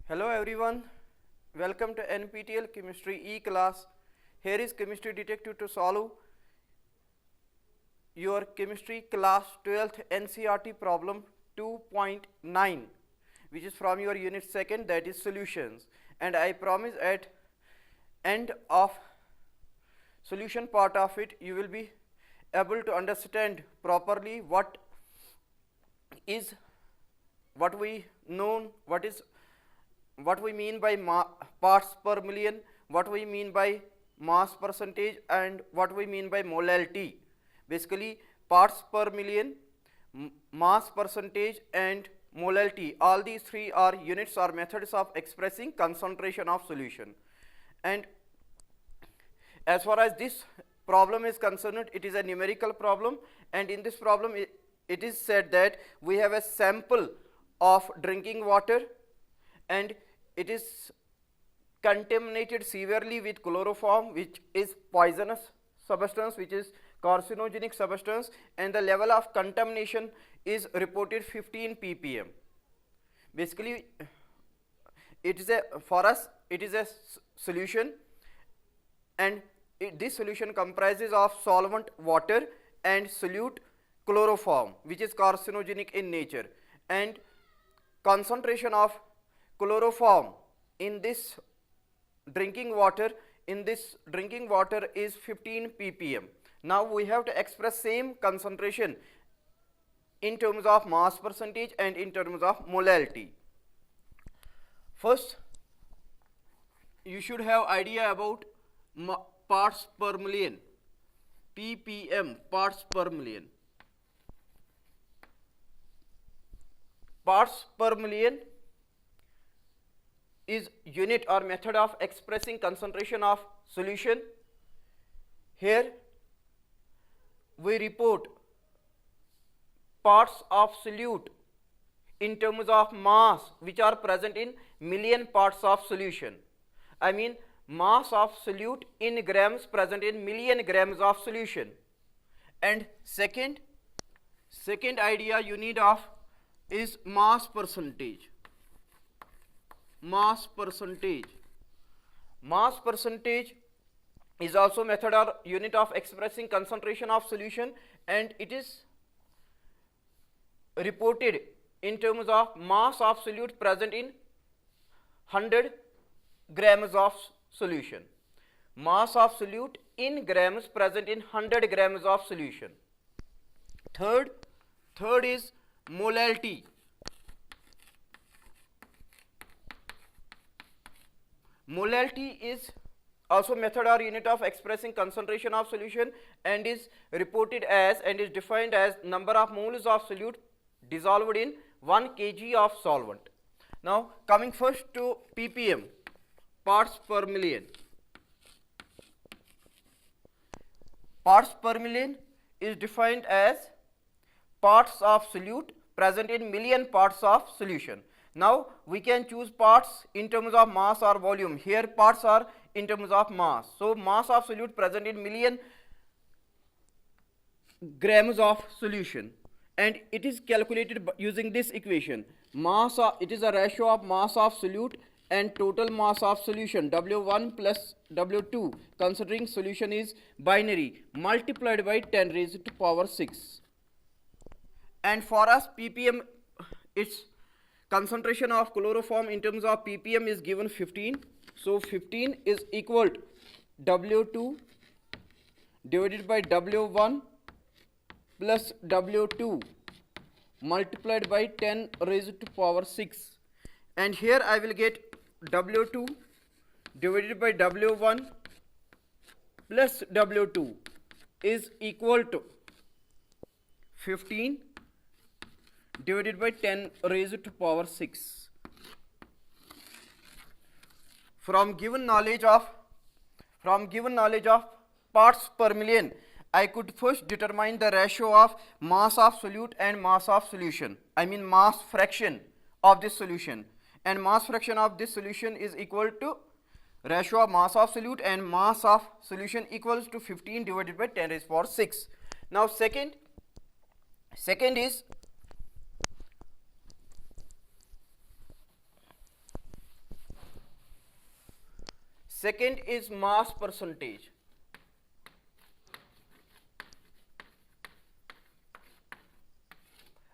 Hello everyone, welcome to NPTEL Chemistry E class. Here is Chemistry Detective to solve your Chemistry class 12th NCERT problem 2.9, which is from your unit 2nd, that is solutions. And I promise at end of solution part of it you will be able to understand properly what we mean by parts per million, what we mean by mass percentage, and what we mean by molality. Basically, parts per million, mass percentage, and molality, all these three are units or methods of expressing concentration of solution. And as far as this problem is concerned, it is a numerical problem, and in this problem it is said that we have a sample of drinking water and it is contaminated severely with chloroform, which is poisonous substance, which is carcinogenic substance, and the level of contamination is reported 15 ppm. Basically, for us it is a solution, and this solution comprises of solvent water and solute chloroform, which is carcinogenic in nature, and concentration of chloroform in this drinking water is 15 ppm. Now we have to express same concentration in terms of mass percentage and in terms of molality. First, you should have idea about parts per million, ppm, parts per million. Parts per million is unit or method of expressing concentration of solution. Here we report parts of solute in terms of mass which are present in million parts of solution. I mean mass of solute in grams present in million grams of solution. And second idea you need of is mass percentage. Mass percentage is also method or unit of expressing concentration of solution, and it is reported in terms of mass of solute present in 100 grams of solution. Mass of solute in grams present in 100 grams of solution. Third is molality. Molality is also method or unit of expressing concentration of solution, and is reported as and is defined as number of moles of solute dissolved in 1 kg of solvent. Now coming first to ppm, parts per million. Parts per million is defined as parts of solute present in million parts of solution. Now we can choose parts in terms of mass or volume. Here parts are in terms of mass. So mass of solute present in million grams of solution, and it is calculated using this equation. It is a ratio of mass of solute and total mass of solution, W1 plus W2, considering solution is binary, multiplied by 10 raised to power 6. And for us ppm, its concentration of chloroform in terms of ppm is given 15. So 15 is equal to W2 divided by W1 plus W2 multiplied by 10 raised to power 6. And here I will get W2 divided by W1 plus W2 is equal to 15 divided by 10 raised to power 6. From given knowledge of parts per million, I could first determine the ratio of mass of solute and mass of solution. I mean mass fraction of this solution, and mass fraction of this solution is equal to ratio of mass of solute and mass of solution equals to 15 divided by 10 raised to power 6. Now second is Second is mass percentage.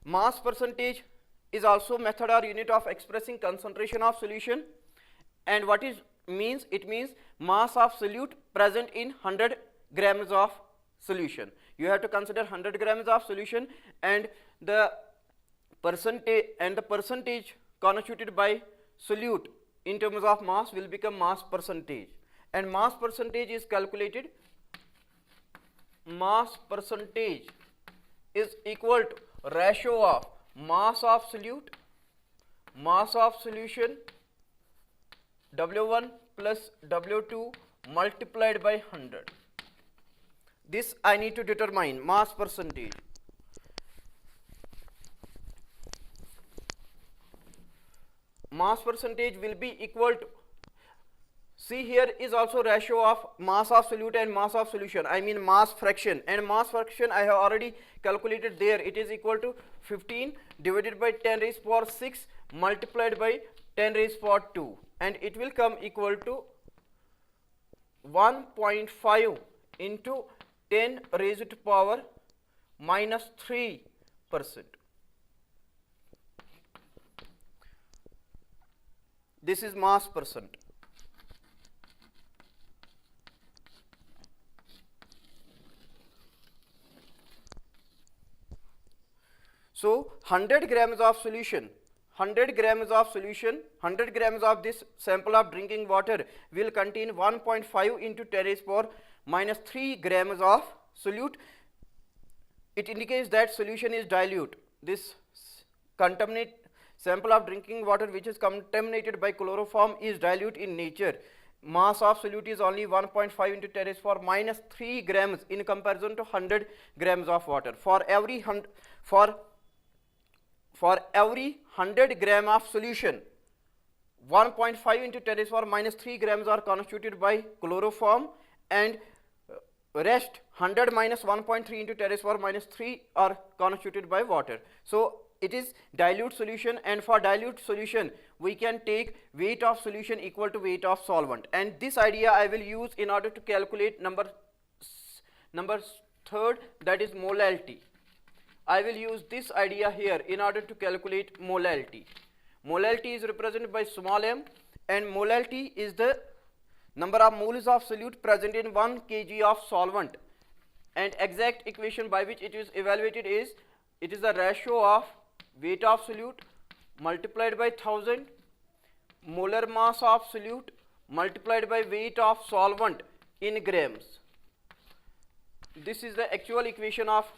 Mass percentage is also method or unit of expressing concentration of solution, and what is means, it means mass of solute present in 100 grams of solution. You have to consider 100 grams of solution, and the percentage constituted by solute in terms of mass will become mass percentage, and mass percentage is calculated. Mass percentage is equal to ratio of mass of solute, mass of solution, W1 plus W2 multiplied by 100. This I need to determine mass percentage. Mass percentage will be equal to, see here is also ratio of mass of solute and mass of solution, I mean mass fraction, and mass fraction I have already calculated there. It is equal to 15 divided by 10 raised power 6 multiplied by 10 raised power 2, and it will come equal to 1.5 into 10 raised to power minus 3%. This is mass percent. So 100 grams of solution, 100 grams of solution, 100 grams of this sample of drinking water will contain 1.5 into 10 raised power minus 3 grams of solute. It indicates that solution is dilute. This contaminate sample of drinking water which is contaminated by chloroform is dilute in nature. Mass of solute is only 1.5 into 10 raised to power minus 3 grams in comparison to 100 grams of water. For every 100 gram of solution, 1.5 into 10 raised to power minus 3 grams are constituted by chloroform, and rest 100 minus 1.3 into 10 raised to power minus 3 are constituted by water. So it is dilute solution, and for dilute solution we can take weight of solution equal to weight of solvent, and this idea I will use in order to calculate number third, that is molality. I will use this idea here in order to calculate molality. Molality is represented by small m, and molality is the number of moles of solute present in 1 kg of solvent, and exact equation by which it is evaluated is, it is the ratio of weight of solute multiplied by 1000 molar mass of solute multiplied by weight of solvent in grams. This is the actual equation of,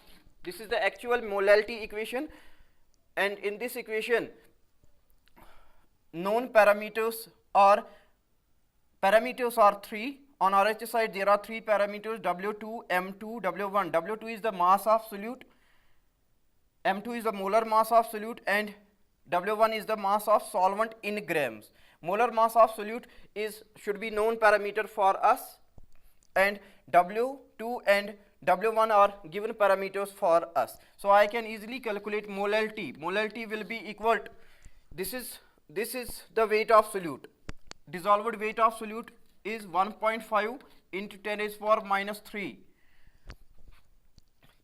this is the actual molality equation, and in this equation known parameters are 3. On RHS side there are 3 parameters, W2, M2, W1. W2 is the mass of solute, M2 is the molar mass of solute, and W1 is the mass of solvent in grams. Molar mass of solute should be known parameter for us, and W2 and W1 are given parameters for us. So I can easily calculate molality. Molality will be equal to, this is the weight of solute. Dissolved weight of solute is 1.5 into 10 raised to power minus 3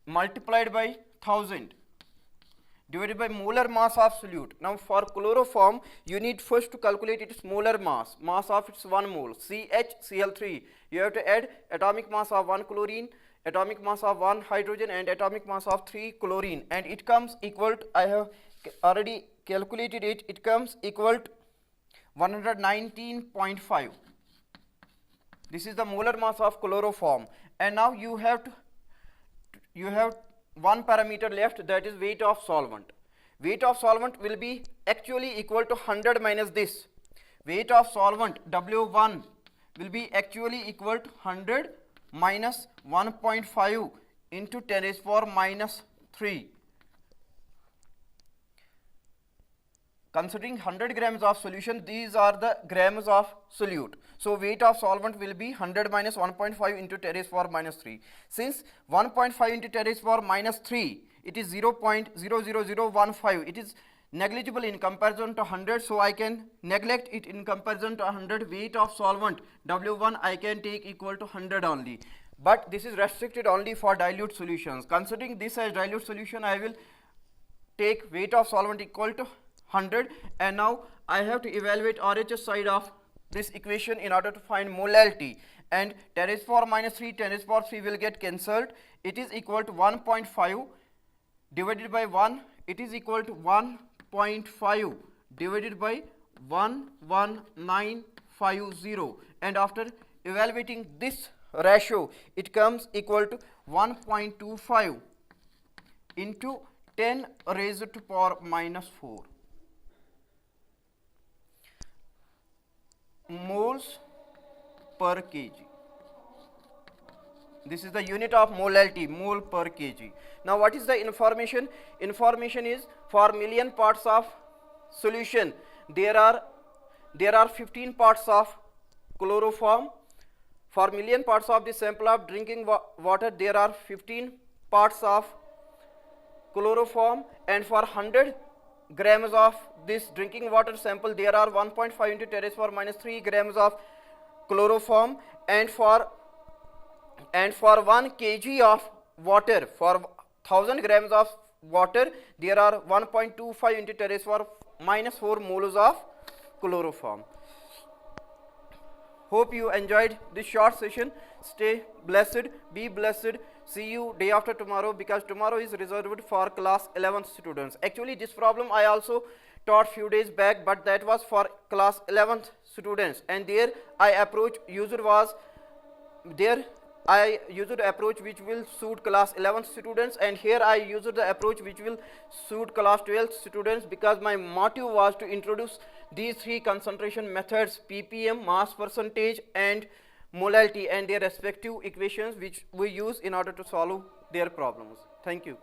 multiplied by 1000 divided by molar mass of solute. Now for chloroform you need first to calculate its molar mass of its 1 mole, CHCl3. You have to add atomic mass of 1 chlorine, atomic mass of 1 hydrogen, and atomic mass of 3 chlorine, and it comes equal to, I have already calculated it, it comes equal to 119.5. This is the molar mass of chloroform, and now you have one parameter left, that is weight of solvent. Weight of solvent will be actually equal to 100 minus this. Weight of solvent W1 will be actually equal to 100 minus 1.5 into 10 raised to power minus 3. Considering 100 grams of solution, these are the grams of solute. So weight of solvent will be 100 minus 1.5 into 10 raised to power minus 3. Since 1.5 into 10 raised to power minus 3, it is 0.00015. It is negligible in comparison to 100, so I can neglect it in comparison to 100. Weight of solvent W1 I can take equal to 100 only, but this is restricted only for dilute solutions. Considering this as dilute solution, I will take weight of solvent equal to 100, and now I have to evaluate RHS side of this equation in order to find molality, and 10 raised power minus 3, 10 raised power 3 will get cancelled. It is equal to 1.5 divided by 1, it is equal to 1.5 divided by 11950, and after evaluating this ratio, it comes equal to 1.25 into 10 raised to power minus 4 moles per kg. This is the unit of molality, mole per kg. Now what is the information? Information is for million parts of solution, there are 15 parts of chloroform. For million parts of the sample of drinking water, there are 15 parts of chloroform, and for 100 grams of this drinking water sample, there are 1.5 into 10 raised power minus 3 grams of chloroform, and for 1 kg of water, for 1000 grams of water, there are 1.25 into 10 raised power minus 4 moles of chloroform. Hope you enjoyed this short session. Stay blessed, be blessed. See you day after tomorrow, because tomorrow is reserved for class 11th students. Actually, this problem I also taught few days back, but that was for class 11th students, and there I used the approach which will suit class 11th students, and here I used the approach which will suit class 12th students, because my motive was to introduce these three concentration methods: ppm, mass percentage, and molality, and their respective equations which we use in order to solve their problems. Thank you.